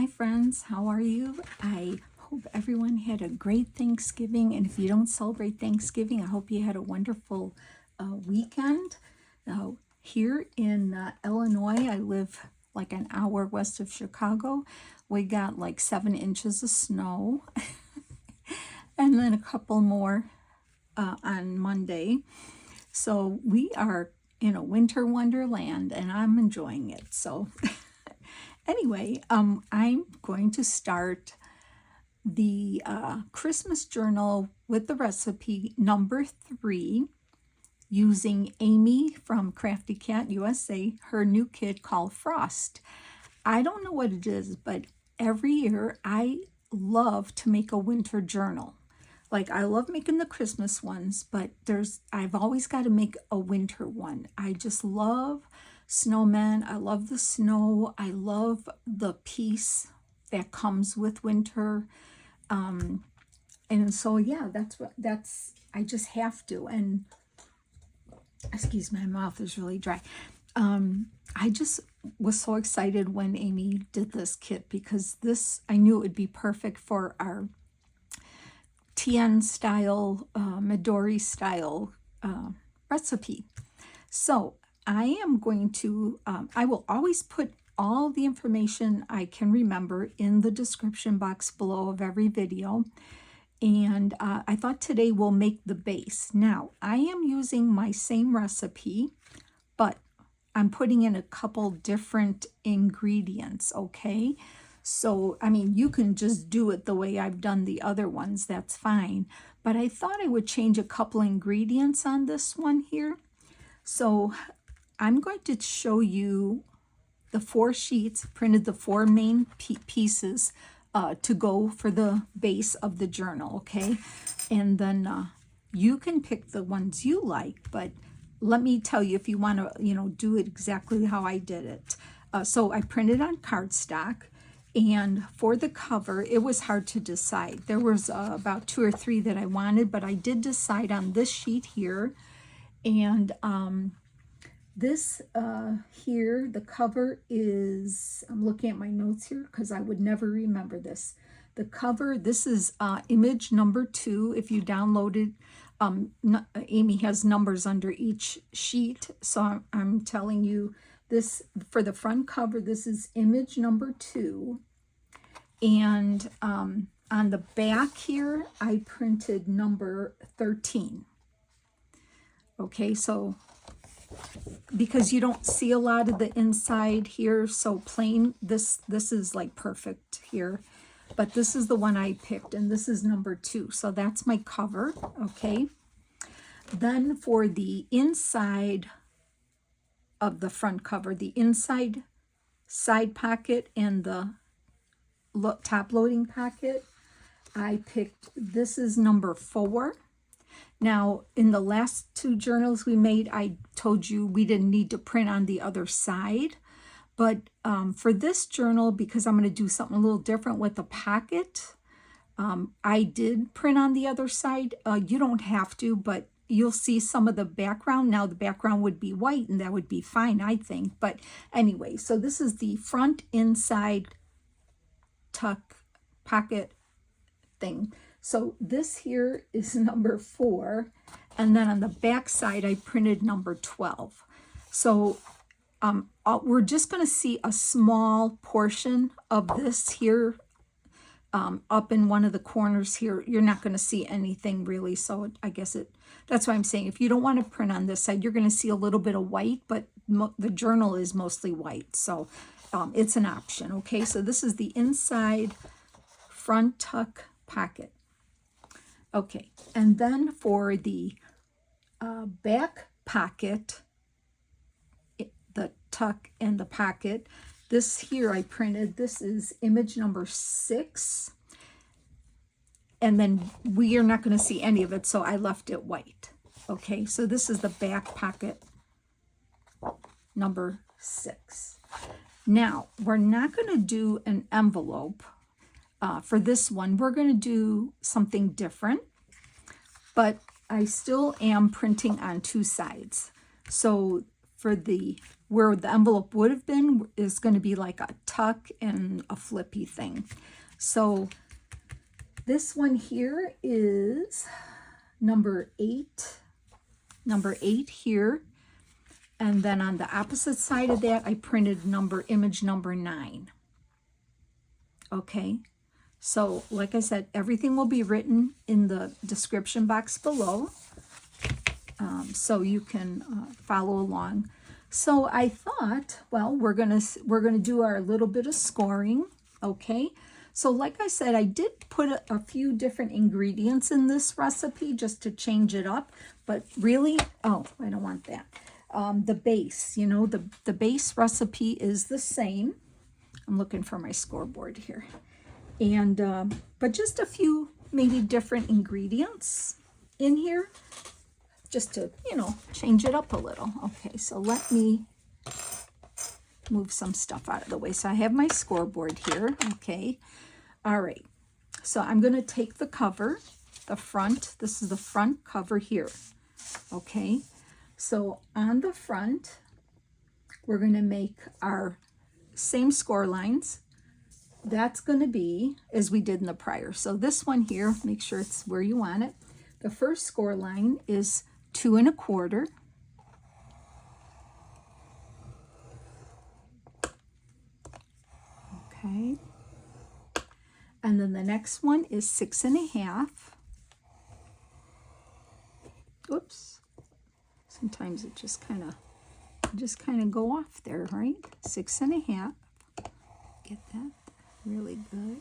Hi friends, how are you? I hope everyone had a great Thanksgiving, and if you don't celebrate Thanksgiving, I hope you had a wonderful weekend. Here in Illinois, I live like an hour west of Chicago. We got like 7 inches of snow and then a couple more on Monday. So we are in a winter wonderland and I'm enjoying it. So anyway, I'm going to start the Christmas journal with the recipe number 3 using Amy from Crafty Cat USA, her new kit called Frost. I don't know what it is, but every year I love to make a winter journal. Like, I love making the Christmas ones, but I've always got to make a winter one. I just love snowmen. I love the snow. I love the peace that comes with winter. And so, yeah, I just have to. And excuse me, my mouth is really dry. I just was so excited when Amy did this kit because I knew it would be perfect for our Tien style, Midori style recipe. So I am going to, I will always put all the information I can remember in the description box below of every video. And I thought today we'll make the base. Now, I am using my same recipe, but I'm putting in a couple different ingredients, okay? So, I mean, you can just do it the way I've done the other ones, that's fine. But I thought I would change a couple ingredients on this one here. So, I'm going to show you the 4 sheets, printed the 4 main pieces to go for the base of the journal, okay? And then you can pick the ones you like, but let me tell you if you want to, do it exactly how I did it. So I printed on cardstock, and for the cover, it was hard to decide. There was about 2 or 3 that I wanted, but I did decide on this sheet here. And this here, the cover is, I'm looking at my notes here because I would never remember this. The cover, this is image number 2. If you downloaded, Amy has numbers under each sheet. So I'm telling you this, for the front cover, this is image number 2. And on the back here, I printed number 13. Okay, so because you don't see a lot of the inside here, so plain, this is like perfect here. But this is the one I picked, and this is number 2. So that's my cover, okay? Then for the inside of the front cover, the inside side pocket and the top loading pocket, I picked, this is number 4. Now, in the last 2 journals we made, I told you we didn't need to print on the other side. But for this journal, because I'm going to do something a little different with the pocket, I did print on the other side. You don't have to, but you'll see some of the background. Now, the background would be white, and that would be fine, I think. But anyway, so this is the front inside tuck pocket thing. So this here is number 4, and then on the back side I printed number 12. So we're just going to see a small portion of this here up in one of the corners here. You're not going to see anything really, so I guess that's why I'm saying if you don't want to print on this side, you're going to see a little bit of white, but the journal is mostly white, so it's an option. Okay, so this is the inside front tuck pocket. Okay, and then for the back pocket, the tuck and the pocket, this here I printed, this is image number 6. And then we are not going to see any of it, so I left it white. Okay, so this is the back pocket, number 6. Now, we're not going to do an envelope. For this one, we're going to do something different, but I still am printing on 2 sides. So for the, where the envelope would have been is going to be like a tuck and a flippy thing. So this one here is number 8 here. And then on the opposite side of that, I printed image number 9. Okay, so like I said, everything will be written in the description box below, so you can follow along. So I thought, well, we're gonna do our little bit of scoring. Okay, so like I said, I did put a few different ingredients in this recipe just to change it up, but really, oh, I don't want that. The base, you know, the base recipe is the same. I'm looking for my scoreboard here. And, but just a few maybe different ingredients in here just to, you know, change it up a little. Okay, so let me move some stuff out of the way. So I have my scoreboard here. Okay, all right. So I'm going to take the cover, the front. This is the front cover here. Okay, so on the front, we're going to make our same score lines. That's going to be as we did in the prior. So this one here, make sure it's where you want it. The first score line is 2 1/4. Okay. And then the next one is 6 1/2. Oops. Sometimes it just kind of go off there, right? 6 1/2. Get that really good.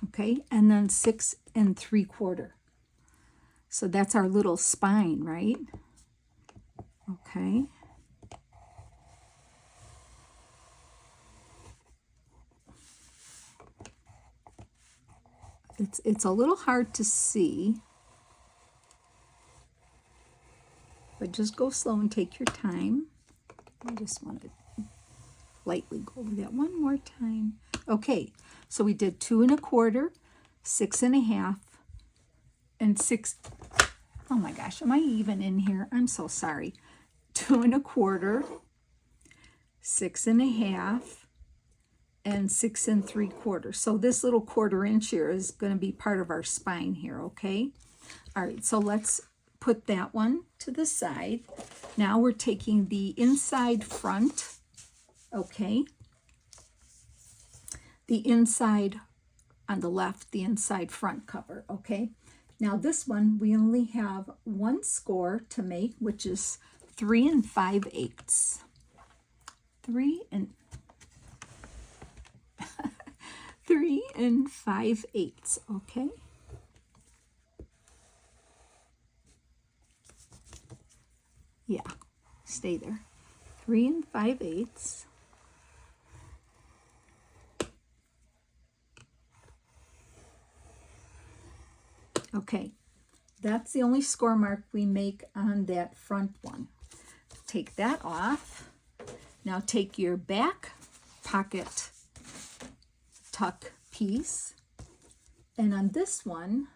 Okay, and then 6 3/4. So that's our little spine, right? Okay. It's a little hard to see, but just go slow and take your time. I just want to lightly go over that one more time. Okay, so we did 2 1/4, 6 1/2, and 6. Oh my gosh, am I even in here? I'm so sorry. 2 1/4, 6 1/2, and 6 3/4. So this little 1/4 inch here is going to be part of our spine here. Okay. All right. So let's put that one to the side. Now we're taking the inside front. Okay. The inside on the left, the inside front cover. Okay. Now this one, we only have one score to make, which is 3 5/8. 3 5/8. Okay. Yeah, stay there. 3 5/8. Okay, that's the only score mark we make on that front one. Take that off. Now take your back pocket tuck piece, and on this one,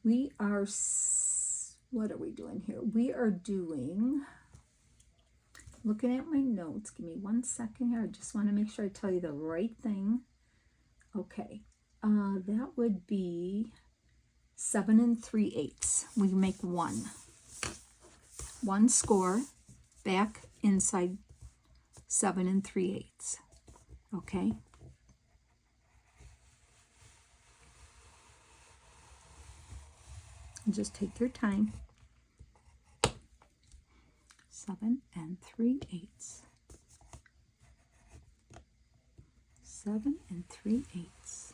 we are, what are we doing here? We are doing, looking at my notes, give me 1 second here. I just want to make sure I tell you the right thing. Okay, that would be 7 3/8. We make one score, back, inside, 7 3/8. Okay. Just take your time. 7 3/8. 7 3/8.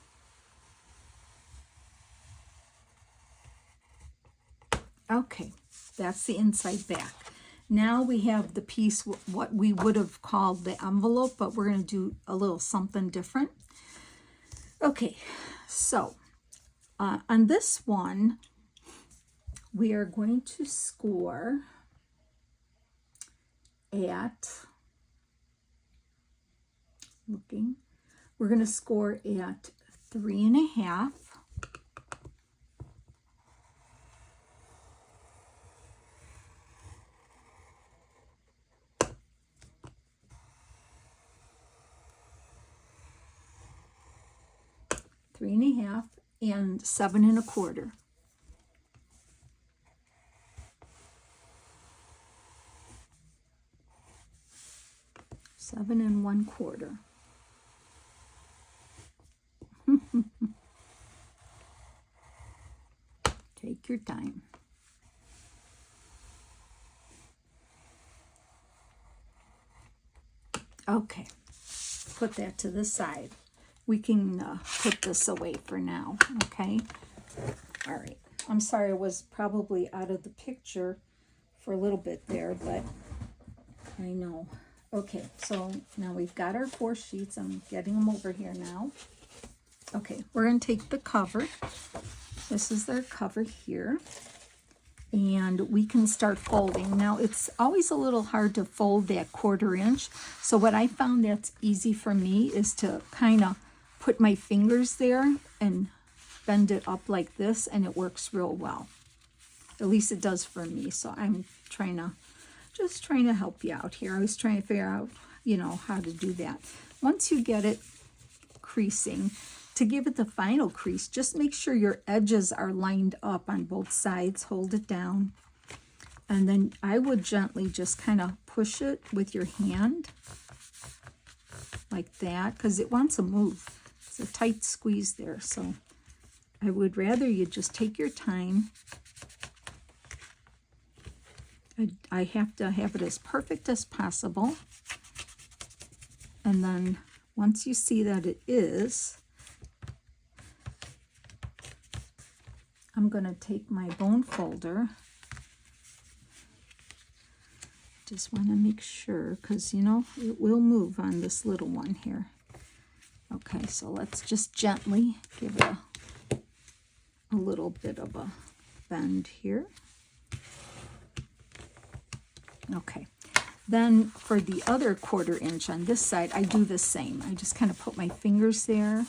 Okay, that's the inside back. Now we have the piece, what we would have called the envelope, but we're going to do a little something different. Okay, so on this one, we are going to score at, we're going to score at 3 1/2. 3 1/2, and 7 1/4. Seven and 1/4. Take your time. Okay, put that to the side. We can put this away for now, okay? All right. I'm sorry I was probably out of the picture for a little bit there, but I know. Okay, so now we've got our 4 sheets. I'm getting them over here now. Okay, we're going to take the cover. This is their cover here. And we can start folding. Now, it's always a little hard to fold that 1/4 inch. So what I found that's easy for me is to kind of put my fingers there and bend it up like this, and it works real well. At least it does for me. So I'm just trying to help you out here. I was trying to figure out, how to do that. Once you get it creasing, to give it the final crease, just make sure your edges are lined up on both sides. Hold it down. And then I would gently just kind of push it with your hand like that, because it wants to move. It's a tight squeeze there. So I would rather you just take your time. I have to have it as perfect as possible. And then once you see that it is, I'm going to take my bone folder. Just want to make sure, because, it will move on this little one here. Okay, so let's just gently give it a little bit of a bend here. Okay, then for the other 1/4 inch on this side, I do the same. I just kind of put my fingers there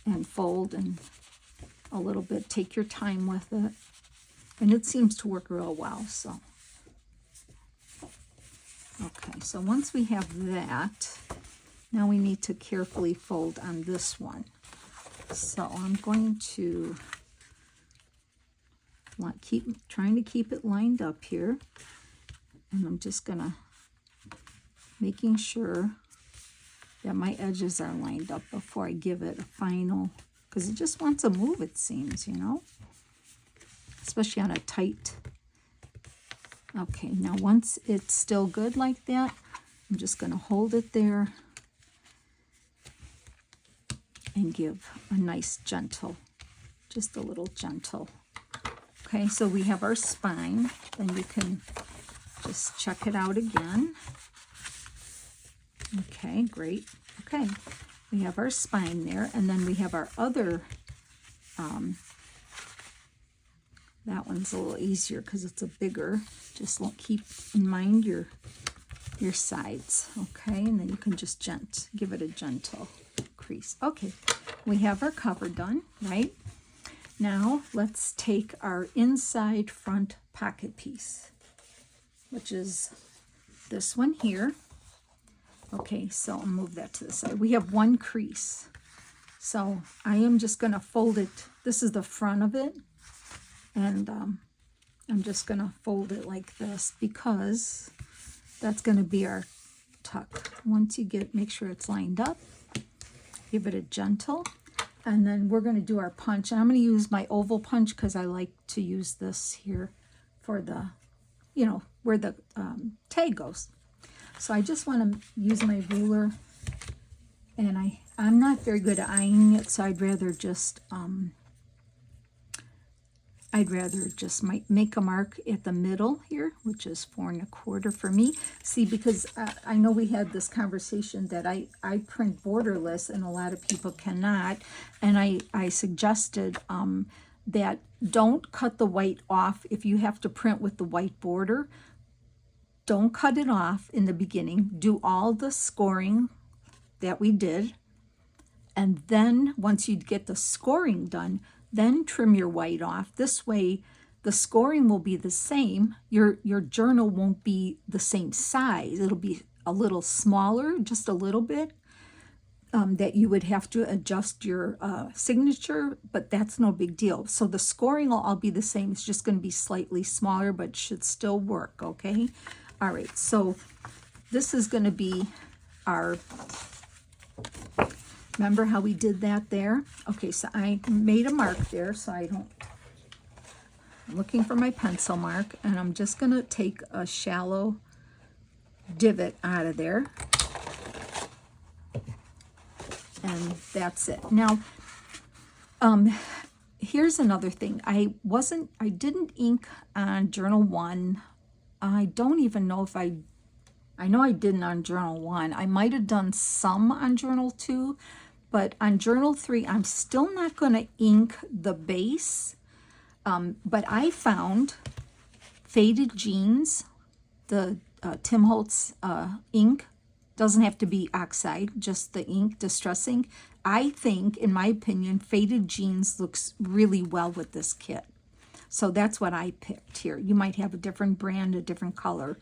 and fold and a little bit. Take your time with it, and it seems to work real well. So okay, so once we have that, now we need to carefully fold on this one. So I'm going to trying to keep it lined up here, and I'm just gonna making sure that my edges are lined up before I give it a final, because it just wants to move, it seems, especially on a tight. Okay, now once it's still good like that, I'm just going to hold it there and give a nice gentle, just a little gentle. Okay, so we have our spine. Then you can just check it out again. Okay, great. Okay, we have our spine there, and then we have our other, that one's a little easier because it's a bigger. Just keep in mind your sides, okay? And then you can just give it a gentle crease. Okay, we have our cover done, right? Now let's take our inside front pocket piece, which is this one here. Okay, so I'll move that to the side. We have 1 crease. So I am just going to fold it. This is the front of it. And I'm just going to fold it like this, because that's going to be our tuck. Once you make sure it's lined up, give it a gentle. And then we're going to do our punch. And I'm going to use my oval punch because I like to use this here for the, where the tag goes. So I just want to use my ruler, and I'm not very good at eyeing it, so I'd rather just make a mark at the middle here, which is 4 1/4 for me. See, because I know we had this conversation that I print borderless and a lot of people cannot, and I suggested that don't cut the white off if you have to print with the white border. Don't cut it off in the beginning. Do all the scoring that we did. And then once you get the scoring done, then trim your white off. This way, the scoring will be the same. Your journal won't be the same size. It'll be a little smaller, just a little bit. that you would have to adjust your signature, but that's no big deal. So the scoring will all be the same. It's just going to be slightly smaller, but should still work, okay? All right, so this is going to be our, remember how we did that there? Okay, so I made a mark there so I don't, I'm looking for my pencil mark, and I'm just going to take a shallow divot out of there. And that's it. Now, here's another thing. I didn't ink on Journal 1. I don't even know if I know I didn't on Journal 1. I might have done some on Journal 2, but on Journal 3, I'm still not going to ink the base. But I found Faded Jeans, the Tim Holtz ink. Doesn't have to be oxide, just the ink, Distress ink. I think, in my opinion, Faded Jeans looks really well with this kit. So that's what I picked here. You might have a different brand, a different color.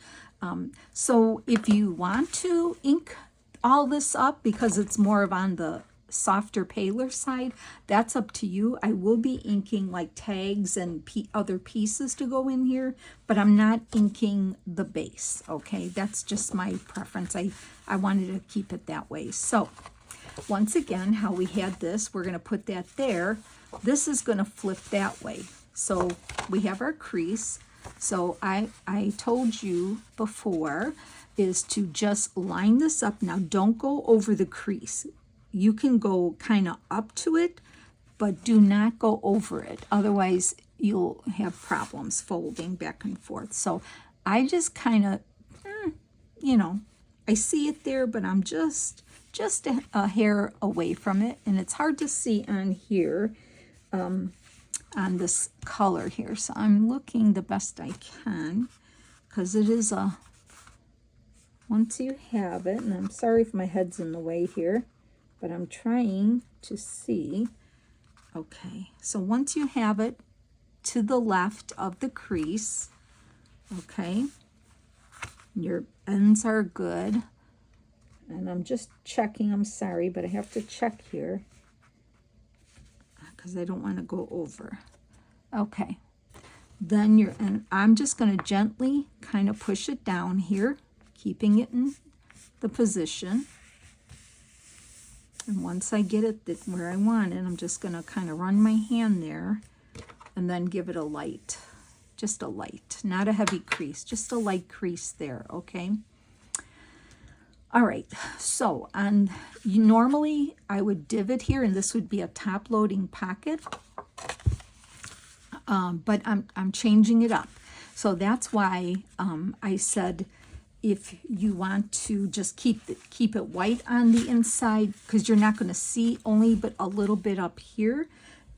So if you want to ink all this up, because it's more of on the softer, paler side, that's up to you. I will be inking like tags and other pieces to go in here, but I'm not inking the base, okay? That's just my preference. I wanted to keep it that way. So once again, how we had this, we're going to put that there. This is going to flip that way. So we have our crease. So I told you before is to just line this up. Now don't go over the crease. You can go kind of up to it, but do not go over it. Otherwise, you'll have problems folding back and forth. So I just kind of, you know, I see it there, but I'm just a hair away from it. And it's hard to see on here, on this color here. So I'm looking the best I can, because it is once you have it, and I'm sorry if my head's in the way here, but I'm trying to see. Okay, so once you have it to the left of the crease, okay, your ends are good. And I'm just checking, I'm sorry, but I have to check here because I don't want to go over. Okay, then and I'm just going to gently kind of push it down here, keeping it in the position. And once I get it where I want it, I'm just going to kind of run my hand there and then give it a light, just a light, not a heavy crease, just a light crease there, okay? All right, so normally I would divot here, and this would be a top loading pocket, but I'm changing it up. So that's why I said, if you want to just keep it white on the inside, because you're not going to see only but a little bit up here,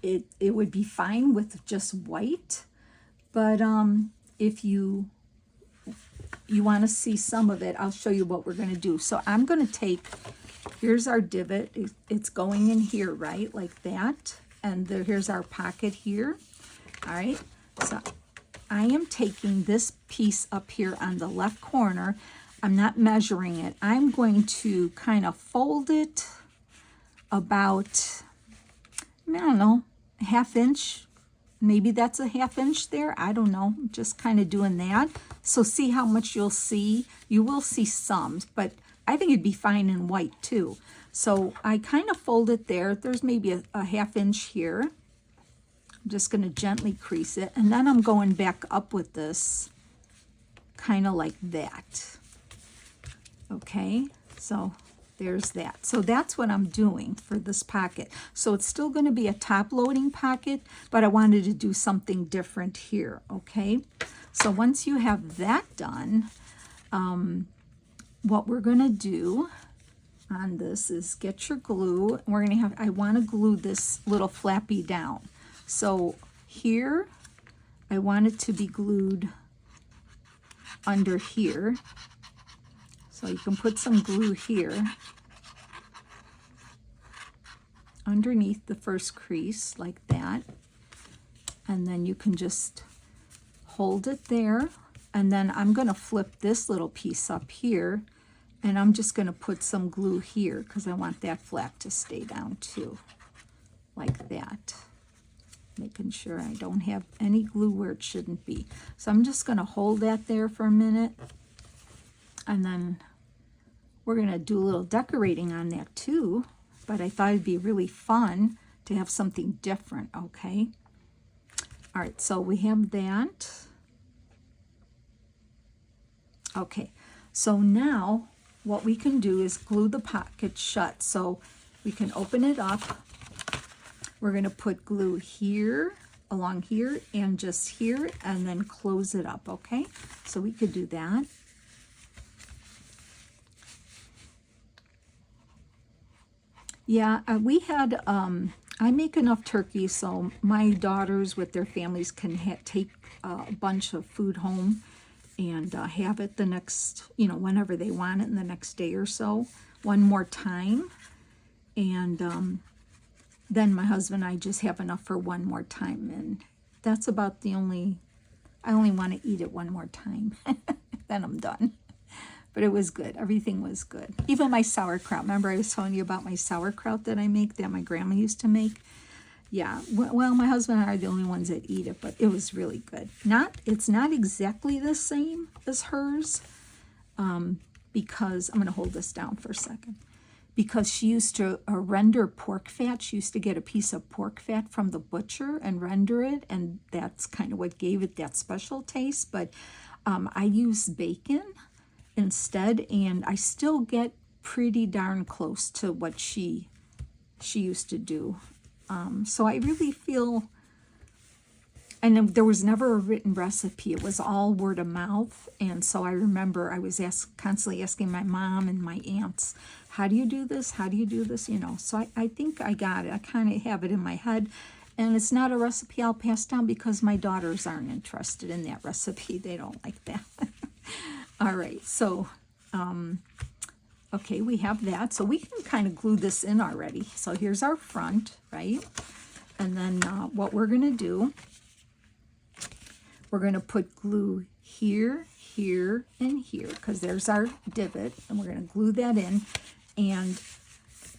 it would be fine with just white. But if you want to see some of it, I'll show you what we're going to do. So I'm going to take, here's our divot. It's going in here, right, like that. And here's our pocket here. All right, so I am taking this piece up here on the left corner. I'm not measuring it. I'm going to kind of fold it about, I don't know, a ½ inch. Maybe that's a ½ inch there. I don't know. Just kind of doing that. So see how much you'll see. You will see some, but I think it'd be fine in white too. So I kind of fold it there. There's maybe a ½ inch here. I'm just going to gently crease it, and then I'm going back up with this kind of like that. Okay, so there's that. So that's what I'm doing for this pocket. So it's still going to be a top loading pocket, but I wanted to do something different here. Okay, so once you have that done, what we're going to do on this is get your glue. We're going to I want to glue this little flappy down. So here, I want it to be glued under here. So you can put some glue here underneath the first crease like that. And then you can just hold it there. And then I'm going to flip this little piece up here And I'm just going to put some glue here because I want that flap to stay down too, like that. Making sure I don't have any glue where it shouldn't be. So I'm just going to hold that there for a minute. And then we're going to do a little decorating on that too. But I thought it'd be really fun to have something different, okay? All right, so we have that. Okay, so now what we can do is glue the pocket shut. So we can open it up. We're going to put glue here, along here, and just here, and then close it up, okay? So we could do that. Yeah, we had, I make enough turkey so my daughters with their families can take a bunch of food home and have it the next, whenever they want it in the next day or so, one more time. And then my husband and I just have enough for one more time. And that's about I only want to eat it one more time. Then I'm done. But it was good. Everything was good. Even my sauerkraut. Remember I was telling you about my sauerkraut that I make, that my grandma used to make? Yeah, well, my husband and I are the only ones that eat it, but it was really good. It's not exactly the same as hers, because, I'm going to hold this down for a second, because she used to render pork fat. She used to get a piece of pork fat from the butcher and render it, and that's kind of what gave it that special taste. But I use bacon instead, and I still get pretty darn close to what she used to do. So I really feel, and there was never a written recipe. It was all word of mouth. And so I remember I was constantly asking my mom and my aunts, how do you do this? How do you do this? So I think I got it. I kind of have it in my head. And it's not a recipe I'll pass down because my daughters aren't interested in that recipe. They don't like that. All right, so, okay, we have that. So we can kind of glue this in already. So here's our front, right? And then what we're going to do, we're going to put glue here, here, and here, because there's our divot. And we're going to glue that in. And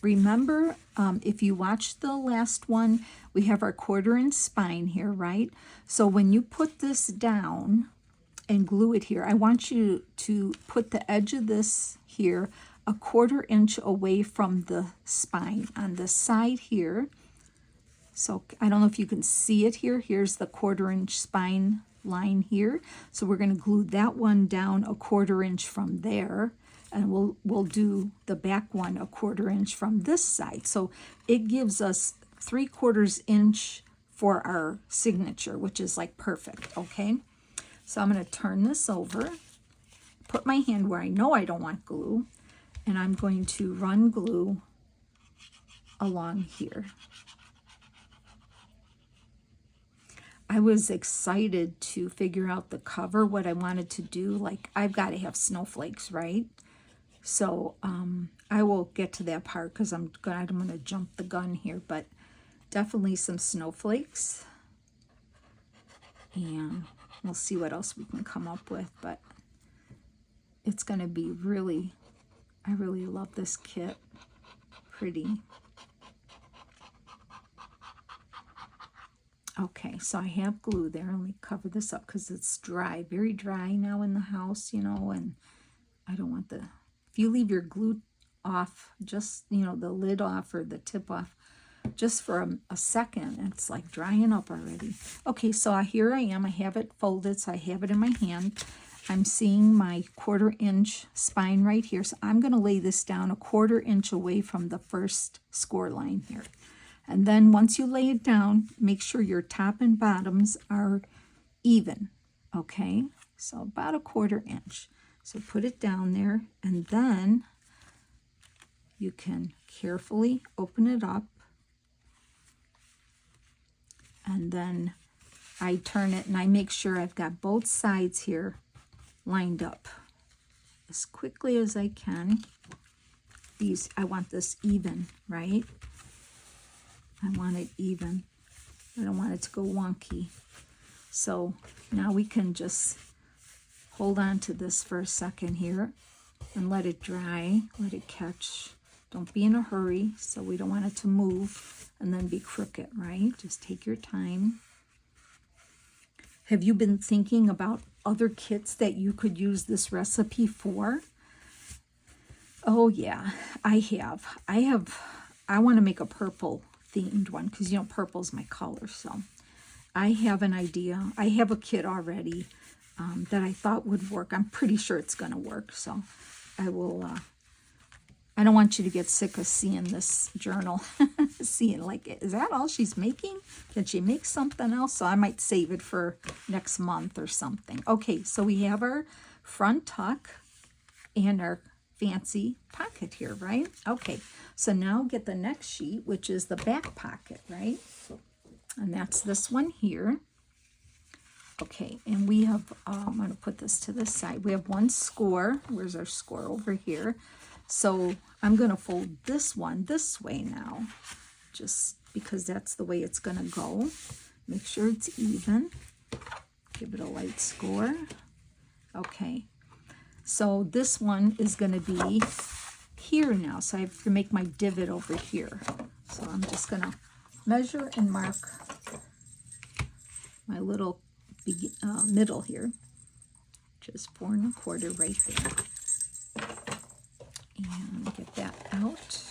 remember, if you watched the last one, we have our 1/4" spine here, right? So when you put this down and glue it here, I want you to put the edge of this here a 1/4" away from the spine on the side here. So I don't know if you can see it here. Here's the 1/4" spine line here. So we're going to glue that one down a 1/4" from there, and we'll do the back one a 1/4" from this side. So it gives us 3/4 inch for our signature, which is like perfect, okay? So I'm going to turn this over, put my hand where I know I don't want glue, and I'm going to run glue along here. I was excited to figure out the cover, what I wanted to do. Like, I've got to have snowflakes, right? So I will get to that part because I'm going to jump the gun here, but definitely some snowflakes. And we'll see what else we can come up with, but it's going to be really, I really love this kit. Pretty. Okay, so I have glue there. Let me cover this up because it's dry, very dry now in the house, and I don't want if you leave your glue off, just, the lid off or the tip off, just for a second, it's like drying up already. Okay, so here I am. I have it folded, so I have it in my hand. I'm seeing my 1/4" spine right here. So I'm going to lay this down a 1/4" away from the first score line here. And then once you lay it down, make sure your top and bottoms are even, okay? So about a 1/4". So put it down there, and then you can carefully open it up. And then I turn it, and I make sure I've got both sides here lined up as quickly as I can. I want this even, right? I want it even. I don't want it to go wonky. So now we can just hold on to this for a second here. and let it dry, let it catch. Don't be in a hurry, so we don't want it to move and then be crooked, right? Just take your time. Have you been thinking about other kits that you could use this recipe for? Oh yeah, I have. I want to make a purple themed one because, you know, purple's my color. So I have an idea. I have a kit already that I thought would work. I'm pretty sure it's going to work. So I will, I don't want you to get sick of seeing this journal. Seeing like, is that all she's making? Can she make something else? So I might save it for next month or something. Okay, so we have our front tuck and our fancy pocket here, right? Okay, so now get the next sheet, which is the back pocket, right? And that's this one here. Okay, and we have, I'm going to put this to the side. We have one score. Where's our score? Over here. So I'm going to fold this one this way now, just because that's the way it's going to go. Make sure it's even. Give it a light score. Okay. So this one is going to be here now. So I have to make my divot over here. So I'm just going to measure and mark my little middle here. Just 4 1/4 right there. And get that out.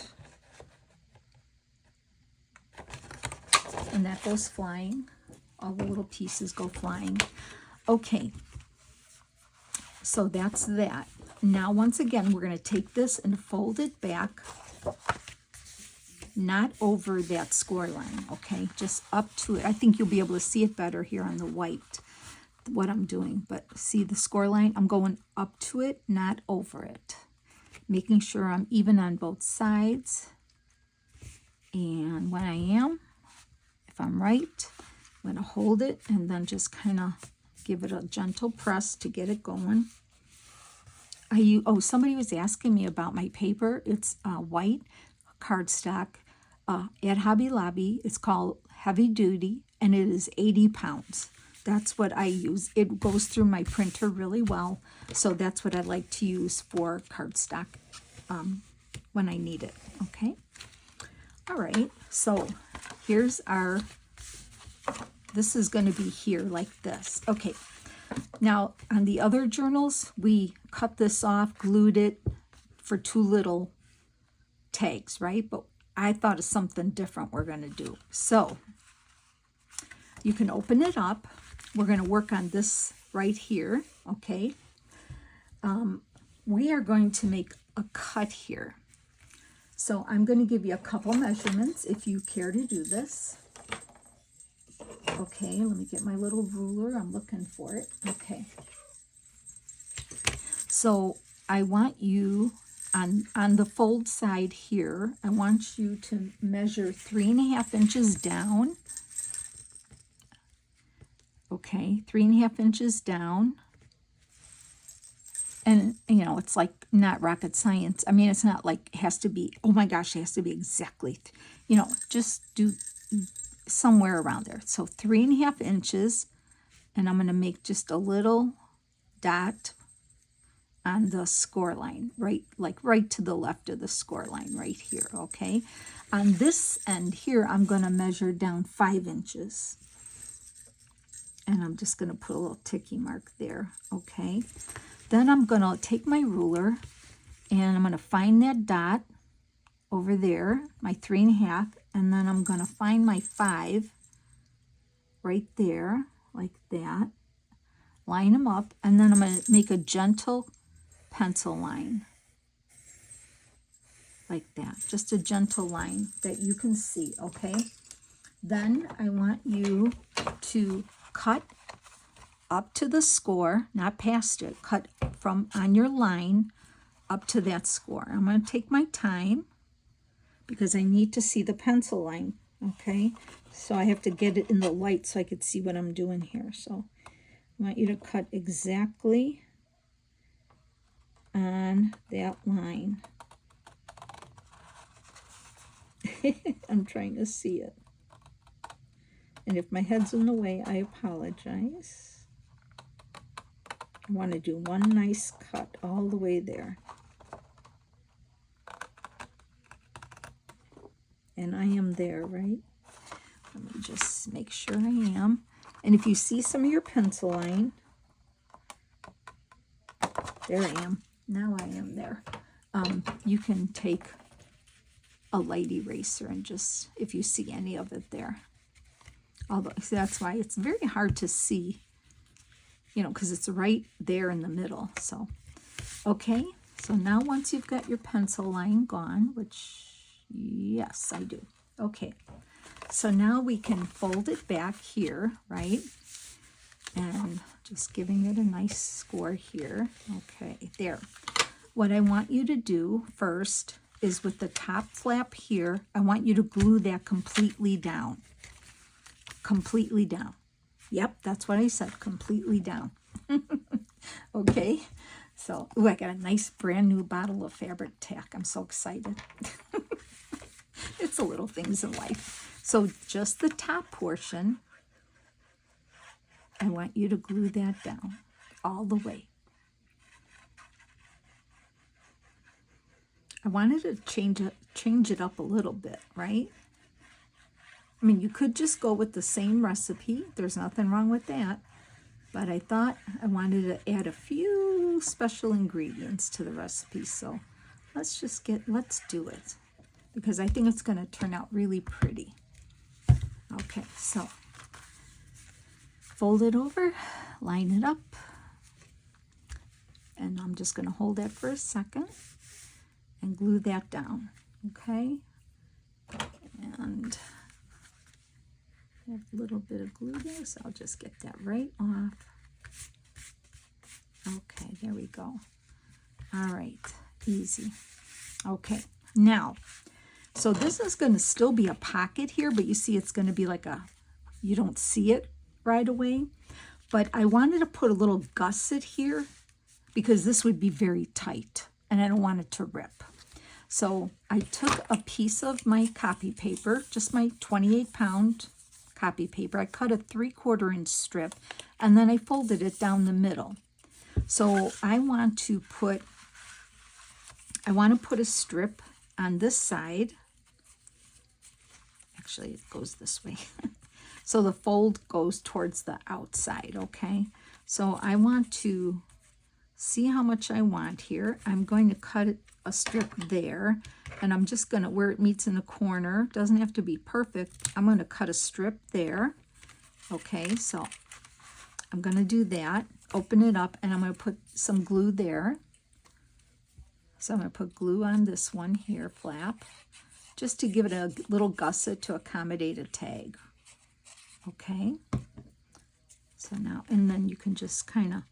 And that goes flying. All the little pieces go flying. Okay. So that's that. Now, once again, we're going to take this and fold it back, not over that score line, okay? Just up to it. I think you'll be able to see it better here on the white, what I'm doing. But see the score line? I'm going up to it, not over it. Making sure I'm even on both sides. And when I am, if I'm right, I'm going to hold it and then just kind of give it a gentle press to get it going. Somebody was asking me about my paper. It's white cardstock at Hobby Lobby. It's called Heavy Duty, and it is 80 pounds. That's what I use. It goes through my printer really well, so that's what I like to use for cardstock when I need it, okay? All right, so here's our, this is going to be here like this. Okay. Now, on the other journals, we cut this off, glued it for 2 little tags, right? But I thought of something different we're going to do. So, you can open it up. We're going to work on this right here, okay? We are going to make a cut here. So, I'm going to give you a couple measurements if you care to do this. Okay, let me get my little ruler. I'm looking for it. Okay. So I want you, on the fold side here, I want you to measure 3 1/2 inches down. Okay, 3 1/2 inches down. And, you know, it's like not rocket science. I mean, it's not like it has to be, oh my gosh, it has to be exactly, you know, just do somewhere around there. So 3 1/2 inches, and I'm going to make just a little dot on the score line, right to the left of the score line right here, okay? On this end here, I'm going to measure down 5 inches. And I'm just going to put a little ticky mark there, okay? Then I'm going to take my ruler, and I'm going to find that dot over there, my 3 1/2, and then I'm going to find my 5 right there, like that. Line them up, and then I'm going to make a gentle pencil line, like that. Just a gentle line that you can see, okay? Then I want you to cut up to the score, not past it. Cut from on your line up to that score. I'm going to take my time, because I need to see the pencil line, okay? So I have to get it in the light so I could see what I'm doing here. So I want you to cut exactly on that line. I'm trying to see it. And if my head's in the way, I apologize. I want to do one nice cut all the way there. And I am there, right? Let me just make sure I am. And if you see some of your pencil line, there I am. Now I am there. You can take a light eraser and just, if you see any of it there. Although that's why it's very hard to see, you know, because it's right there in the middle. So, okay. So now once you've got your pencil line gone, which, yes, I do. Okay. So now we can fold it back here, right? And just giving it a nice score here. Okay, there. What I want you to do first is with the top flap here, I want you to glue that completely down. Completely down. Yep, that's what I said, completely down. Okay, so, ooh, I got a nice brand new bottle of fabric tack. I'm so excited. It's the little things in life. So just the top portion, I want you to glue that down all the way. I wanted to change it up a little bit, right? I mean, you could just go with the same recipe. There's nothing wrong with that. But I thought I wanted to add a few special ingredients to the recipe. So let's do it. Because I think it's going to turn out really pretty. Okay, so fold it over, line it up. And I'm just going to hold that for a second and glue that down, okay? And I have a little bit of glue there, so I'll just get that right off. Okay, there we go. All right, easy. Okay, now, so this is going to still be a pocket here, but you see it's going to be like you don't see it right away. But I wanted to put a little gusset here because this would be very tight and I don't want it to rip. So I took a piece of my copy paper, just my 28-pound copy paper. I cut a 3/4 inch strip and then I folded it down the middle. So I want to put a strip on this side. Actually, it goes this way. So the fold goes towards the outside, okay? So I want to see how much I want here. I'm going to cut a strip there, and I'm just going to, where it meets in the corner, doesn't have to be perfect, I'm going to cut a strip there. Okay, so I'm going to do that, open it up, and I'm going to put some glue there. So I'm going to put glue on this one here, flap, just to give it a little gusset to accommodate a tag. Okay, so now, and then you can just kind of,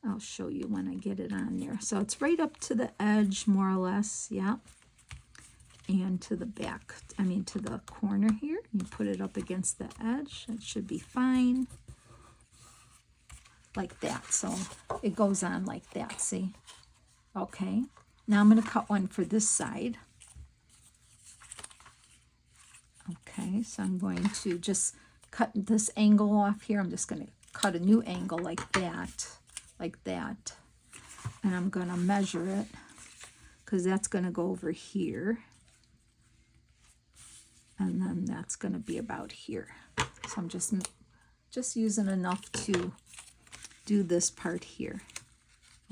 I'll show you when I get it on there. So it's right up to the edge, more or less, yeah, and to the back, to the corner here. You put it up against the edge, it should be fine, like that. So it goes on like that, see? Okay, now I'm going to cut one for this side. Okay, so I'm going to just cut this angle off here. I'm just going to cut a new angle like that. And I'm going to measure it because that's going to go over here. And then that's going to be about here. So I'm just using enough to do this part here.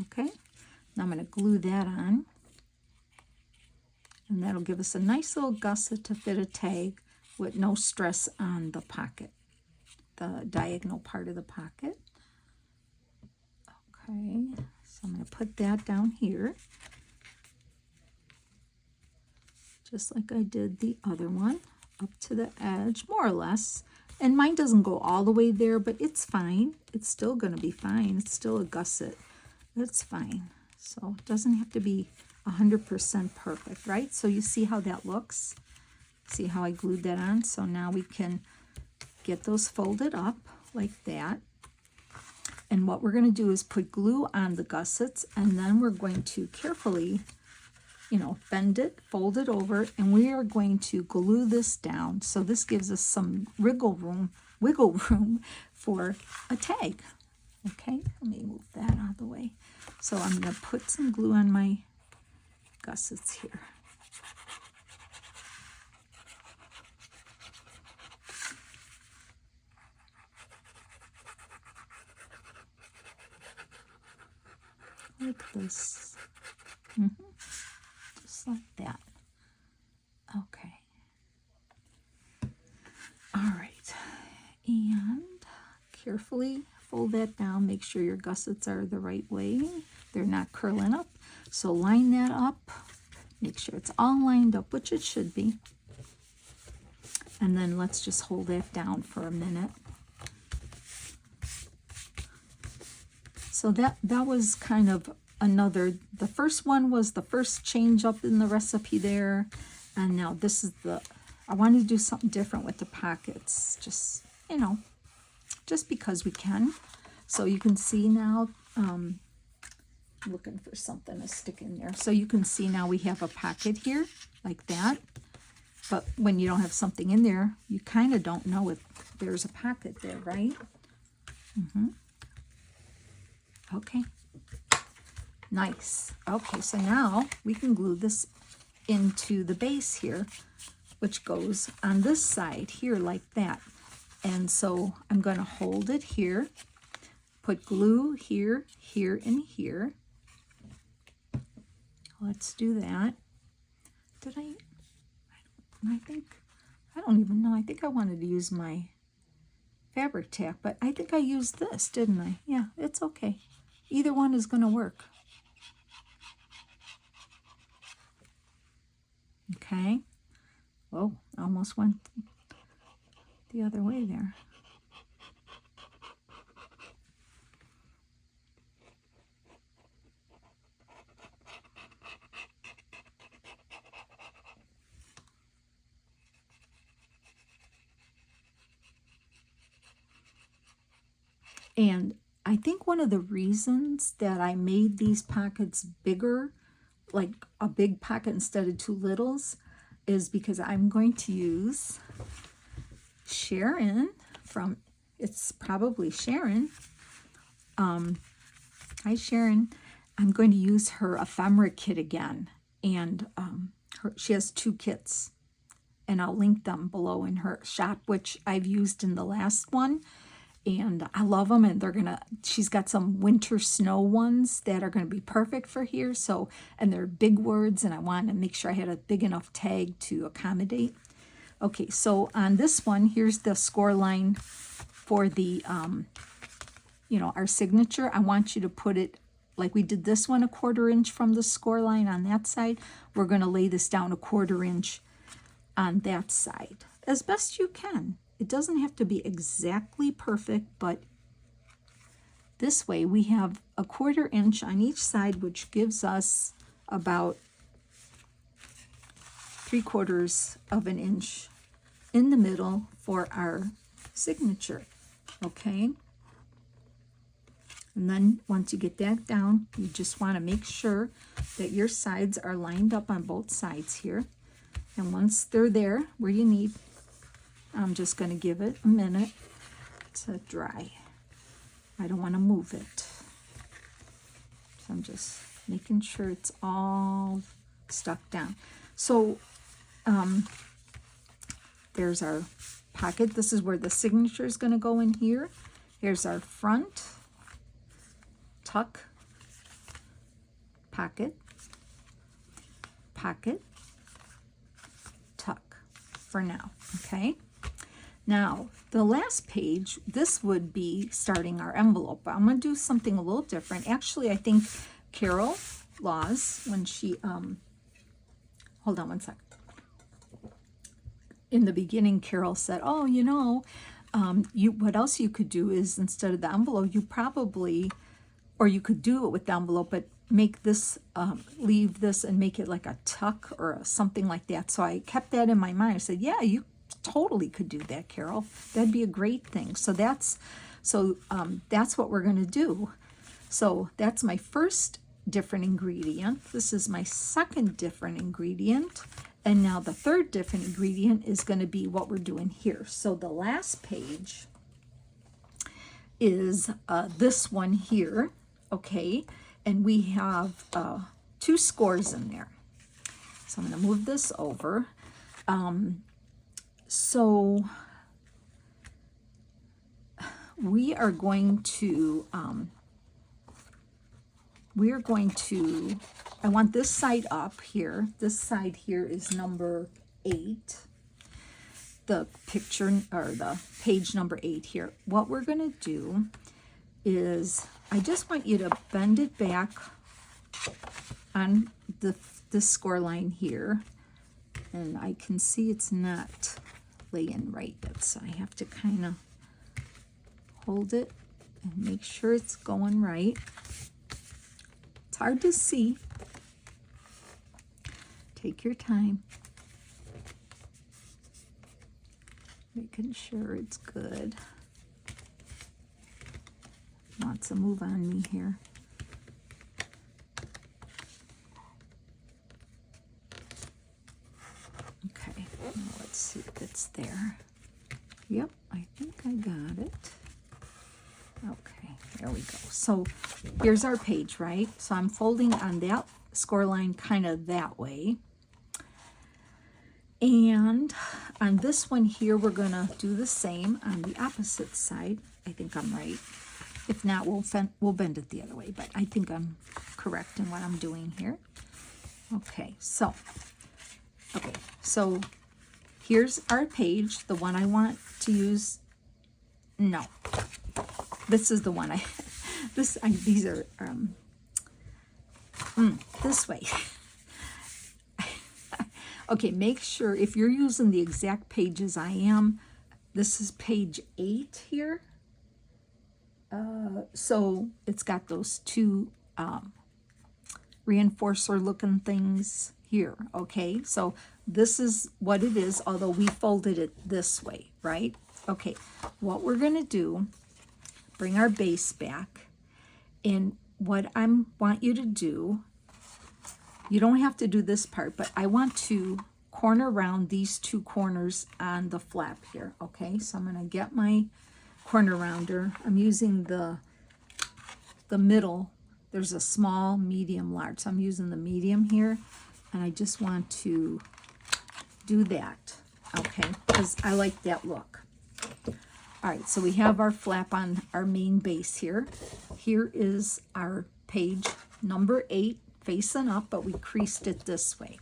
Okay, now I'm going to glue that on. And that'll give us a nice little gusset to fit a tag with no stress on the pocket, the diagonal part of the pocket. Okay, so I'm going to put that down here, just like I did the other one, up to the edge, more or less. And mine doesn't go all the way there, but it's fine. It's still going to be fine. It's still a gusset. That's fine. So it doesn't have to be 100% perfect, right? So you see how that looks? See how I glued that on? So now we can get those folded up like that. And what we're going to do is put glue on the gussets, and then we're going to carefully, bend it, fold it over, and we are going to glue this down. So this gives us some wiggle room for a tag. Okay, let me move that out of the way. So I'm going to put some glue on my gussets here. like this. Just like that. Okay. All right. And carefully fold that down. Make sure your gussets are the right way. They're not curling up. So line that up. Make sure it's all lined up, which it should be. And then let's just hold that down for a minute. So that was kind of another, the first one was the first change up in the recipe there. And now this is I wanted to do something different with the pockets, just, you know, just because we can. So you can see now, looking for something to stick in there. So you can see now we have a pocket here like that. But when you don't have something in there, you kind of don't know if there's a pocket there, right? Okay. Nice. Okay, so now we can glue this into the base here, which goes on this side here like that. And so I'm going to hold it here, put glue here, here, and here. Let's do that. Did I don't even know. I think I wanted to use my fabric tack, but I think I used this, didn't I? Yeah, it's okay. Either one is going to work. Okay. Whoa, almost went the other way there. And I think one of the reasons that I made these pockets bigger, like a big pocket instead of two littles, is because I'm going to use Sharon from, it's probably Sharon. Hi Sharon. I'm going to use her ephemera kit again. And she has 2 kits. And I'll link them below in her shop, which I've used in the last one. And I love them, and she's got some winter snow ones that are going to be perfect for here. So, and they're big words, and I wanted to make sure I had a big enough tag to accommodate. Okay, so on this one, here's the score line for the, our signature. I want you to put it, like we did this one, 1/4 inch from the score line on that side. We're going to lay this down 1/4 inch on that side, as best you can. It doesn't have to be exactly perfect, but this way we have 1/4 inch on each side, which gives us about 3/4 of an inch in the middle for our signature. Okay. And then once you get that down, you just want to make sure that your sides are lined up on both sides here. And once they're there where you need, I'm just going to give it a minute to dry. I don't want to move it. So I'm just making sure it's all stuck down. So there's our pocket. This is where the signature is going to go in here. Here's our front, tuck, pocket, pocket, tuck for now, okay? Now, the last page, this would be starting our envelope. But I'm going to do something a little different. Actually, I think Carol Laws, when she, hold on one sec. In the beginning, Carol said, oh, what else you could do is instead of the envelope, you probably, or you could do it with the envelope, but make this, leave this and make it like a tuck or something like that. So I kept that in my mind. I said, yeah, you totally could do that, Carol. That'd be a great thing. So that's what we're going to do. So that's my first different ingredient. This is my second different ingredient. And now the third different ingredient is going to be what we're doing here. So the last page is this one here, okay? And we have 2 scores in there. So I'm going to move this over. So we are going to we're going to, I want this side up here. This side here is number 8. The picture, or the page number 8 here. What we're going to do is, I just want you to bend it back on the score line here. And I can see it's not laying right yet, so I have to kind of hold it and make sure it's going right. It's hard to see. Take your time. Making sure it's good. Wants to move on me here. Okay, now let's see if it's there. Yep, I think I got it. Okay, there we go. So here's our page, right? So I'm folding on that score line kind of that way. And on this one here, we're going to do the same on the opposite side. I think I'm right. If not, we'll bend it the other way, but I think I'm correct in what I'm doing here. Okay, so here's our page, the one I want to use. No, this is the one these are this way. Okay, make sure if you're using the exact pages I am, this is page 8 here. So it's got those two reinforcer looking things here, okay? So this is what it is, although we folded it this way, right? Okay, what we're going to do, bring our base back, and what I want you to do, you don't have to do this part, but I want to corner around these two corners on the flap here, okay? So I'm going to get my corner rounder. I'm using the middle. There's a small, medium, large. So I'm using the medium here, and I just want to do that, okay? Because I like that look. All right, so we have our flap on our main base here. Here is our page number 8 facing up, but we creased it this way.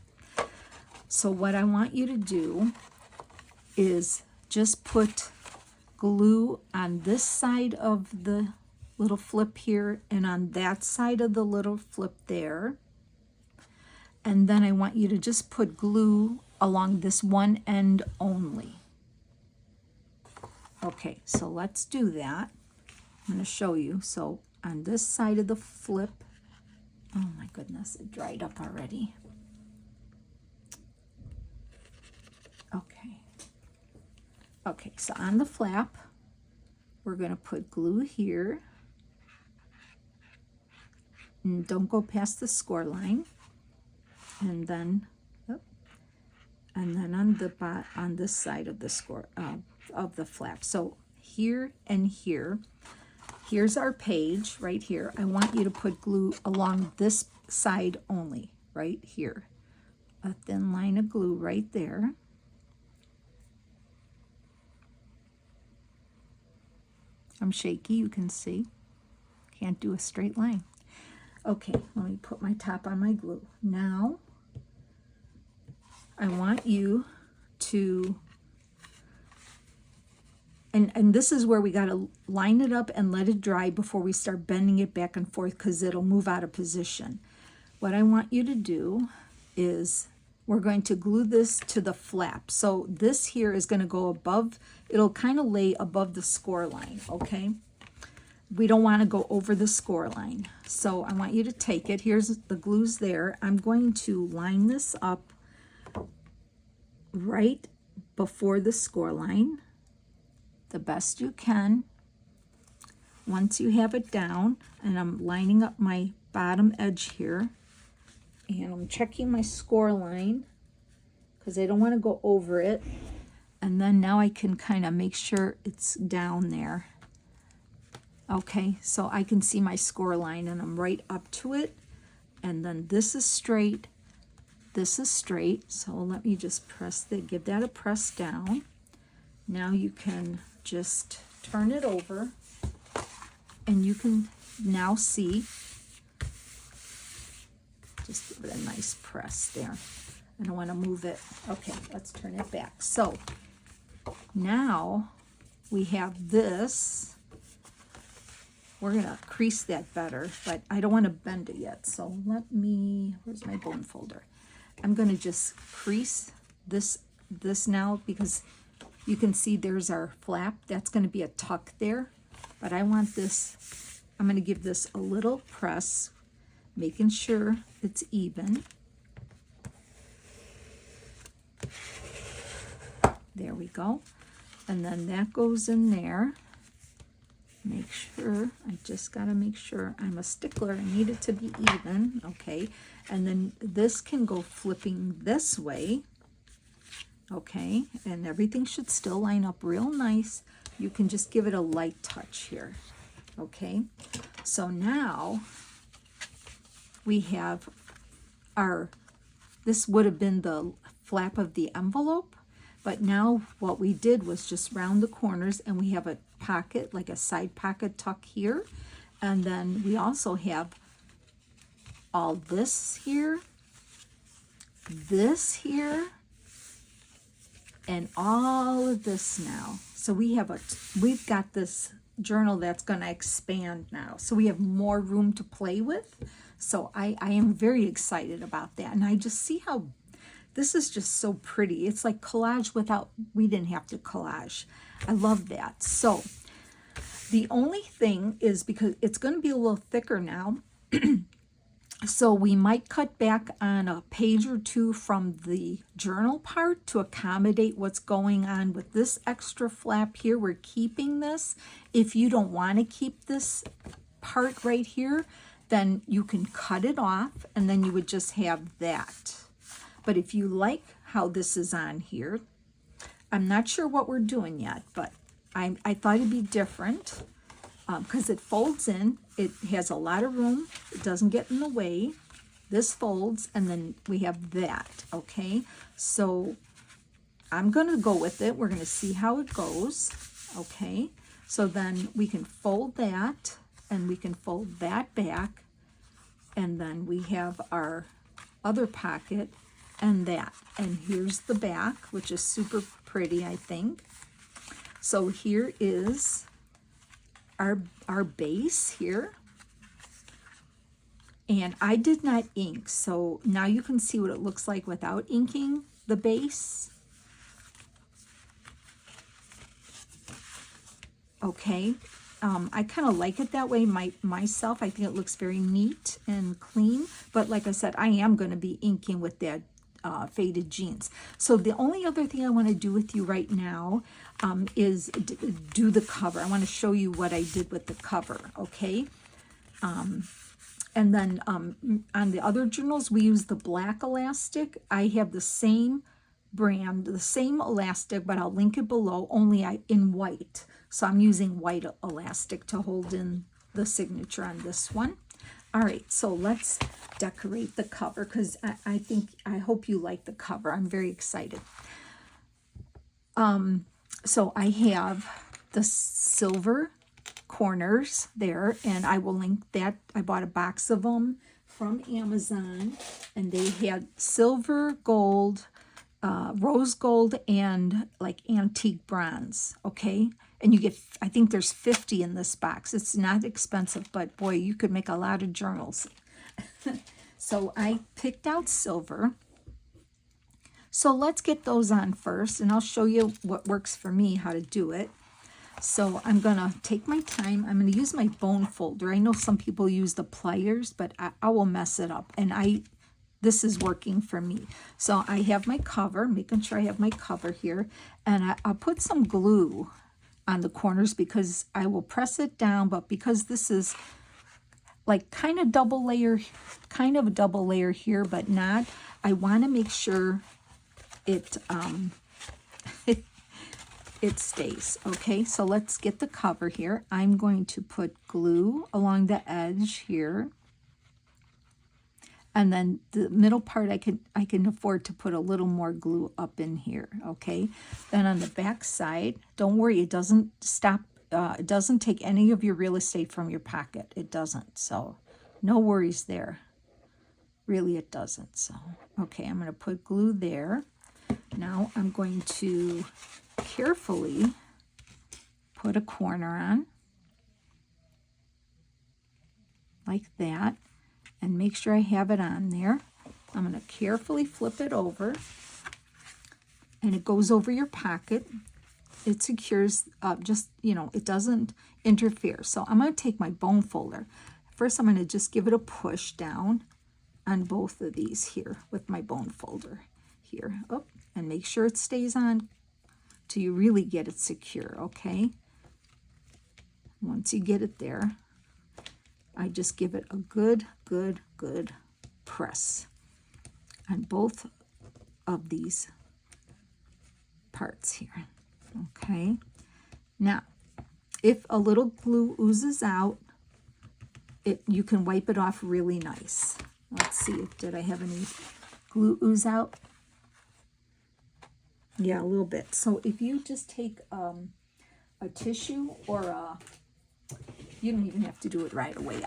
So what I want you to do is just put glue on this side of the little flip here and on that side of the little flip there. And then I want you to just put glue along this one end only. Okay, so let's do that. I'm going to show you. So on this side of the flip, oh my goodness, it dried up already. Okay, so on the flap, we're going to put glue here. And don't go past the score line. And then on this side of the score of the flap. So here and here. Here's our page right here. I want you to put glue along this side only, right here. A thin line of glue right there. I'm shaky, you can see. Can't do a straight line. Okay, let me put my top on my glue. Now, I want you to, and this is where we got to line it up and let it dry before we start bending it back and forth, because it'll move out of position. What I want you to do is we're going to glue this to the flap. So this here is going to go above, it'll kind of lay above the score line, okay? We don't want to go over the score line. So I want you to take it. Here's the glue's there. I'm going to line this up right before the score line, the best you can. Once you have it down, and I'm lining up my bottom edge here, and I'm checking my score line because I don't want to go over it. And then now I can kind of make sure it's down there. Okay, so I can see my score line and I'm right up to it. And then this is straight, this is straight. So let me just give that a press down. Now you can just turn it over and you can now see Just give it a nice press there. I don't want to move it. Okay, let's turn it back. So now we have this. We're going to crease that better, but I don't want to bend it yet. So let me, where's my bone folder? I'm going to just crease this now, because you can see there's our flap. That's going to be a tuck there. But I want this, I'm going to give this a little press, making sure it's even. There we go. And then that goes in there. Make sure, I just got to make sure, I'm a stickler, I need it to be even, okay? And then this can go flipping this way, okay? And everything should still line up real nice. You can just give it a light touch here, okay? So now we have our, this would have been the flap of the envelope, but now what we did was just round the corners, and we have a pocket, like a side pocket tuck here. And then we also have all this here, and all of this now. So we've got this journal that's going to expand now. So we have more room to play with. So I am very excited about that. And I just see how this is just so pretty. It's like collage without, we didn't have to collage. I love that. So the only thing is, because it's going to be a little thicker now, so we might cut back on a page or two from the journal part to accommodate what's going on with this extra flap here. We're keeping this. If you don't want to keep this part right here, then you can cut it off, and then you would just have that. But if you like how this is on here, I'm not sure what we're doing yet, but I thought it'd be different, because it folds in. It has a lot of room. It doesn't get in the way. This folds, and then we have that, okay? So I'm going to go with it. We're going to see how it goes, okay? So then we can fold that, and we can fold that back, and then we have our other pocket, and that. And here's the back, which is super pretty, I think. So here is our base here. And I did not ink, so now you can see what it looks like without inking the base. Okay, I kind of like it that way myself. I think it looks very neat and clean. But like I said, I am going to be inking with that Faded Jeans. So the only other thing I want to do with you right now is do the cover. I want to show you what I did with the cover, okay? And then on the other journals, we use the black elastic. I have the same brand, the same elastic, but I'll link it below, only in white. So I'm using white elastic to hold in the signature on this one. All right, so let's decorate the cover, because I hope you like the cover. I'm very excited. So I have the silver corners there, and I will link that. I bought a box of them from Amazon, and they had silver, gold, rose gold, and like antique bronze, okay? And you get, I think there's 50 in this box. It's not expensive, but boy, you could make a lot of journals. So I picked out silver. So let's get those on first, and I'll show you what works for me, how to do it. So I'm going to take my time. I'm going to use my bone folder. I know some people use the pliers, but I will mess it up. And this is working for me. So I have my cover, making sure I have my cover here. And I'll put some glue on the corners, because I will press it down. But because this is like kind of a double layer here, but not, I want to make sure it it stays. Okay, so let's get the cover here. I'm going to put glue along the edge here, and then the middle part I can afford to put a little more glue up in here. Okay, then on the back side, don't worry, it doesn't stop. It doesn't take any of your real estate from your pocket. It doesn't, so no worries there. really it doesn't. So, okay, I'm going to put glue there. Now I'm going to carefully put a corner on, like that, and make sure I have it on there. I'm going to carefully flip it over, and it goes over your pocket. It secures, just, you know, it doesn't interfere. So I'm going to take my bone folder. First, I'm going to just give it a push down on both of these here with my bone folder here. Oh, and make sure it stays on till you really get it secure, okay? Once you get it there, I just give it a good press on both of these parts here, okay? Now, if a little glue oozes out, you can wipe it off really nice. Let's see, did I have any glue ooze out? Yeah, a little bit. So if you just take a tissue or you don't even have to do it right away.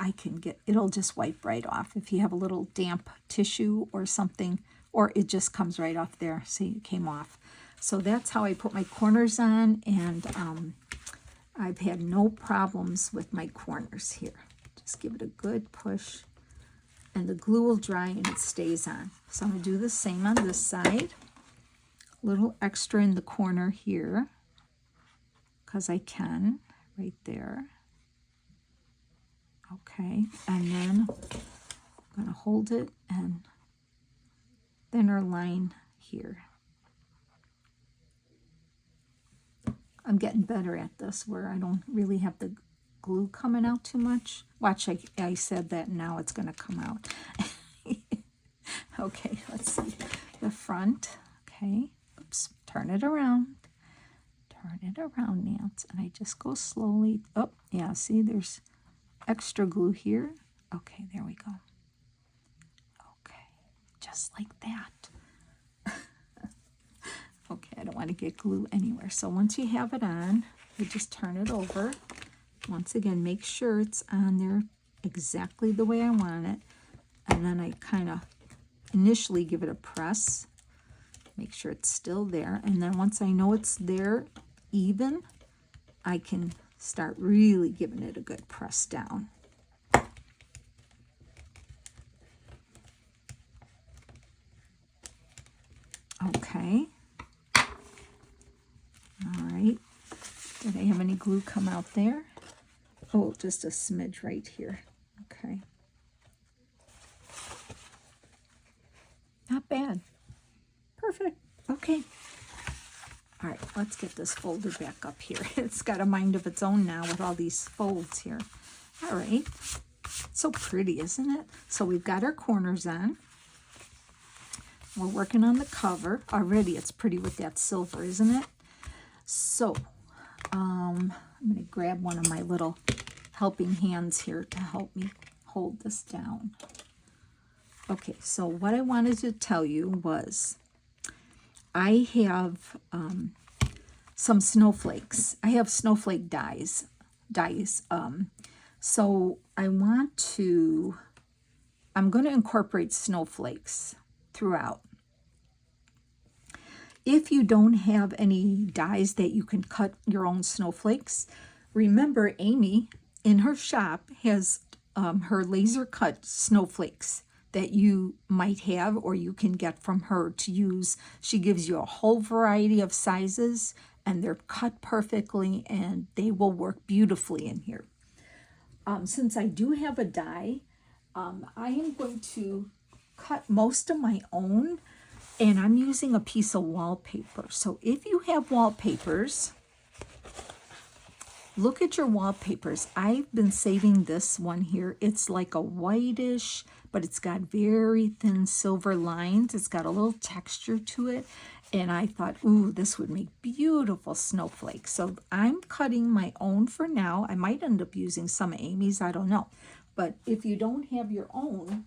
It'll just wipe right off. If you have a little damp tissue or something, or it just comes right off there. See, it came off. So that's how I put my corners on, and I've had no problems with my corners here. Just give it a good push, and the glue will dry and it stays on. So I'm going to do the same on this side. A little extra in the corner here, because I can, right there. Okay, and then I'm going to hold it and thinner line here. I'm getting better at this where I don't really have the glue coming out too much. Watch, I said that, and now it's going to come out. Okay, let's see. The front, okay. Oops, turn it around. Turn it around, Nance. And I just go slowly. Oh, yeah, see, there's extra glue here. Okay, there we go. Okay, just like that. Okay, I don't want to get glue anywhere. So once you have it on, you just turn it over. Once again, make sure it's on there exactly the way I want it. And then I kind of initially give it a press. Make sure it's still there. And then once I know it's there even, I can start really giving it a good press down. Okay. All right. Did I have any glue come out there? Oh, just a smidge right here. Okay. Not bad. Perfect. Okay. All right, let's get this folder back up here. It's got a mind of its own now with all these folds here. All right. So pretty, isn't it? So we've got our corners on. We're working on the cover. Already it's pretty with that silver, isn't it? So I'm going to grab one of my little helping hands here to help me hold this down. Okay, so what I wanted to tell you was I have some snowflakes. I have snowflake dies. So I'm going to incorporate snowflakes throughout. If you don't have any dies that you can cut your own snowflakes, remember Amy in her shop has her laser cut snowflakes that you might have or you can get from her to use. She gives you a whole variety of sizes and they're cut perfectly and they will work beautifully in here. Since I do have a die, I am going to cut most of my own, and I'm using a piece of wallpaper. So if you have wallpapers, look at your wallpapers. I've been saving this one here. It's like a whitish, but it's got very thin silver lines. It's got a little texture to it. And I thought, ooh, this would make beautiful snowflakes. So I'm cutting my own for now. I might end up using some of Amy's, I don't know. But if you don't have your own,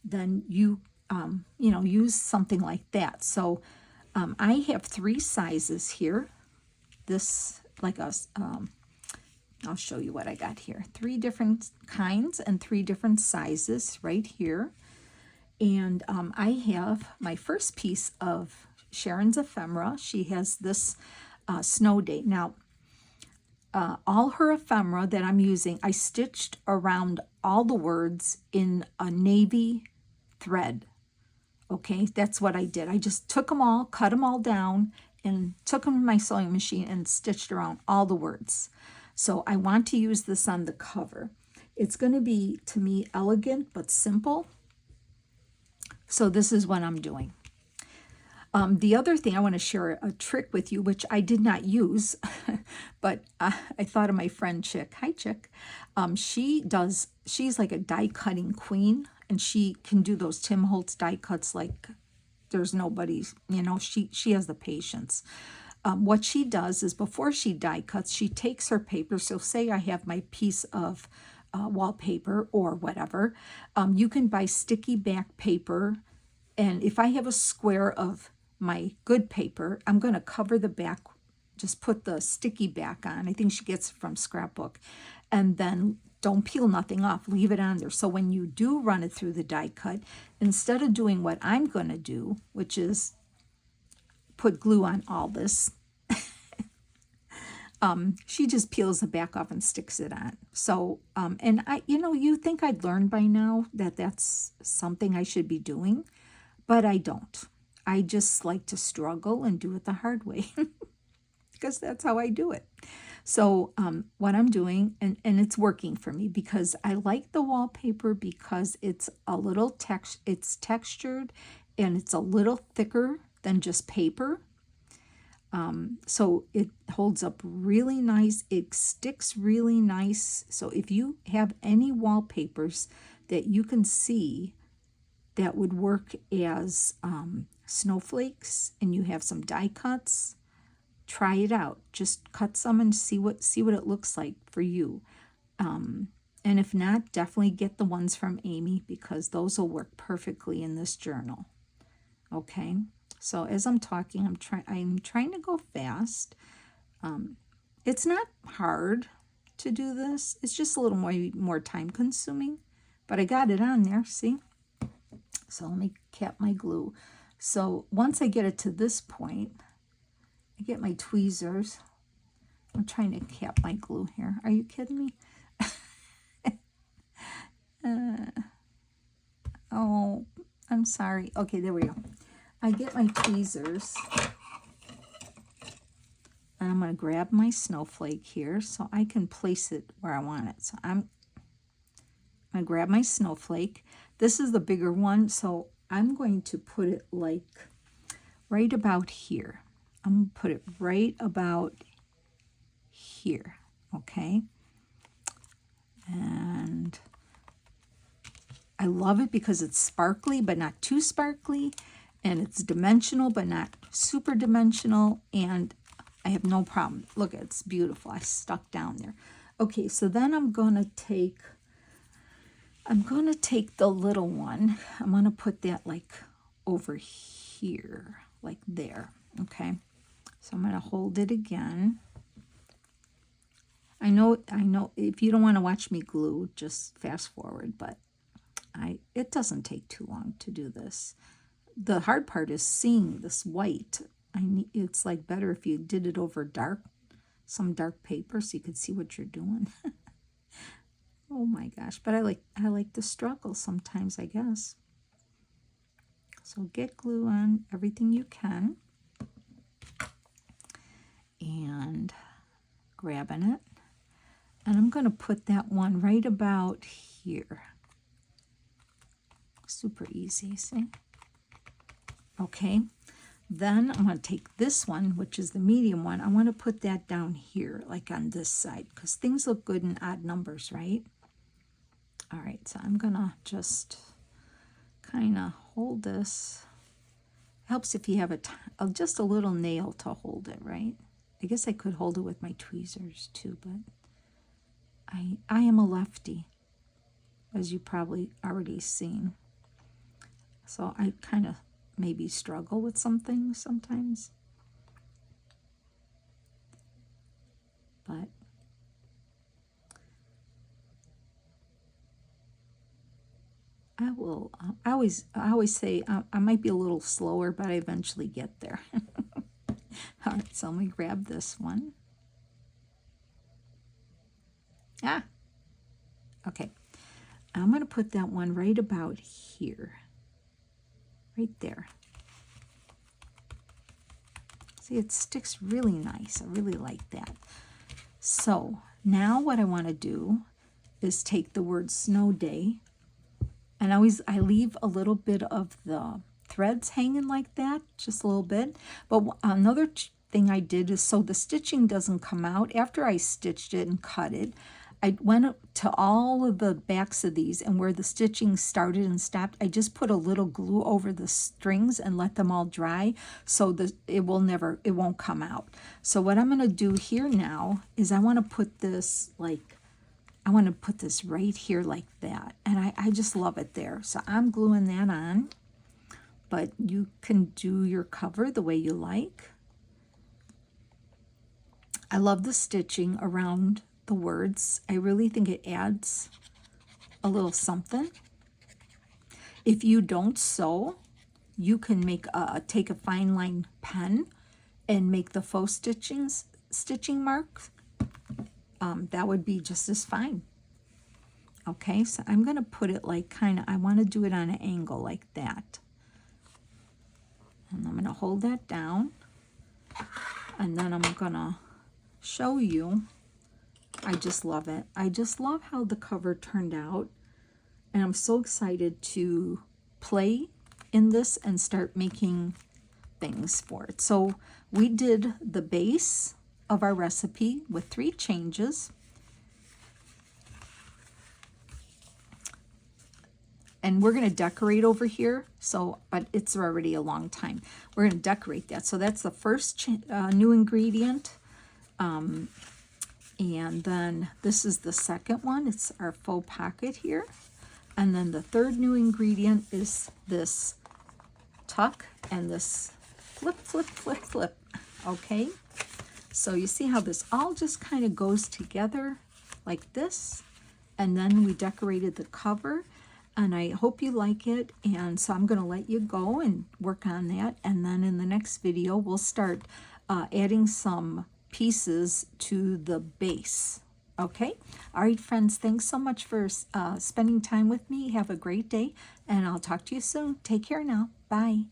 then you use something like that. So I have 3 sizes here. This, like I'll show you what I got here. 3 different kinds and 3 different sizes right here. And I have my first piece of Sharon's ephemera. She has this snow day. Now, all her ephemera that I'm using, I stitched around all the words in a navy thread. Okay, that's what I did. I just took them all, cut them all down, and took them to my sewing machine and stitched around all the words. So I want to use this on the cover. It's going to be, to me, elegant but simple. So this is what I'm doing. The other thing, I want to share a trick with you, which I did not use, but I thought of my friend Chick. Hi, Chick. She's like a die cutting queen, and she can do those Tim Holtz die cuts like there's nobody's, she has the patience. What she does is before she die cuts, she takes her paper. So say I have my piece of wallpaper or whatever. You can buy sticky back paper. And if I have a square of my good paper, I'm going to cover the back, just put the sticky back on. I think she gets it from Scrapbook. And then don't peel nothing off, leave it on there. So when you do run it through the die cut, instead of doing what I'm going to do, which is put glue on all this, she just peels the back off and sticks it on. So, and you think I'd learned by now that that's something I should be doing, but I don't. I just like to struggle and do it the hard way because that's how I do it. So what I'm doing, and it's working for me because I like the wallpaper because it's a little it's textured and it's a little thicker than just paper. So it holds up really nice. It sticks really nice. So if you have any wallpapers that you can see that would work as snowflakes and you have some die cuts, try it out. Just cut some and see what it looks like for you. And if not, definitely get the ones from Amy because those will work perfectly in this journal. Okay? So as I'm talking, I'm trying to go fast. It's not hard to do this. It's just a little more time consuming, but I got it on there, see? So let me cap my glue. So once I get it to this point, I get my tweezers. I'm trying to cap my glue here. Are you kidding me? Oh, I'm sorry. Okay, there we go. I get my tweezers, and I'm going to grab my snowflake here so I can place it where I want it. So I'm going to grab my snowflake. This is the bigger one, so I'm going to put it like right about here. I'm going to put it right about here, okay? And I love it because it's sparkly, but not too sparkly. And it's dimensional, but not super dimensional. And I have no problem. Look, it's beautiful. I stuck down there. Okay, so then I'm going to take the little one. I'm going to put that like over here, like there. Okay, so I'm going to hold it again. I know, if you don't want to watch me glue, just fast forward, but it doesn't take too long to do this. The hard part is seeing this white. It's like better if you did it over some dark paper so you could see what you're doing. Oh my gosh, but I like the struggle sometimes, I guess. So get glue on everything you can. And grabbing it. And I'm going to put that one right about here. Super easy, see? Okay, then I'm going to take this one, which is the medium one. I want to put that down here, like on this side, because things look good in odd numbers, right? All right, so I'm going to just kind of hold this. Helps if you have just a little nail to hold it, right? I guess I could hold it with my tweezers too, but I am a lefty, as you probably already seen. So I kind of maybe struggle with some things sometimes. But I always say I might be a little slower, but I eventually get there. All right, so let me grab this one. Okay. I'm going to put that one right about here. Right there. See, it sticks really nice. I really like that. So now what I want to do is take the word snow day, and I leave a little bit of the threads hanging like that, just a little bit. But another thing I did is, so the stitching doesn't come out, after I stitched it and cut it, I went up to all of the backs of these, and where the stitching started and stopped, I just put a little glue over the strings and let them all dry, so it won't come out. So what I'm going to do here now is I want to put this right here like that, and I just love it there. So I'm gluing that on, but you can do your cover the way you like. I love the stitching around the words. I really think it adds a little something. If you don't sew, you can take a fine line pen and make the faux stitching marks. That would be just as fine. Okay, so I'm going to put it like I want to do it on an angle like that. And I'm going to hold that down. And then I'm going to show you. I just love it. I just love how the cover turned out. And I'm so excited to play in this and start making things for it. So we did the base of our recipe with 3 changes. And we're going to decorate over here, but it's already a long time. We're going to decorate that. So that's the first new ingredient. And then this is the second one. It's our faux pocket here. And then the third new ingredient is this tuck and this flip, flip, flip, flip. Okay? So you see how this all just kind of goes together like this. And then we decorated the cover. And I hope you like it. And so I'm going to let you go and work on that. And then in the next video, we'll start adding some pieces to the base. Okay? All right, friends, thanks so much for spending time with me. Have a great day, and I'll talk to you soon. Take care now. Bye.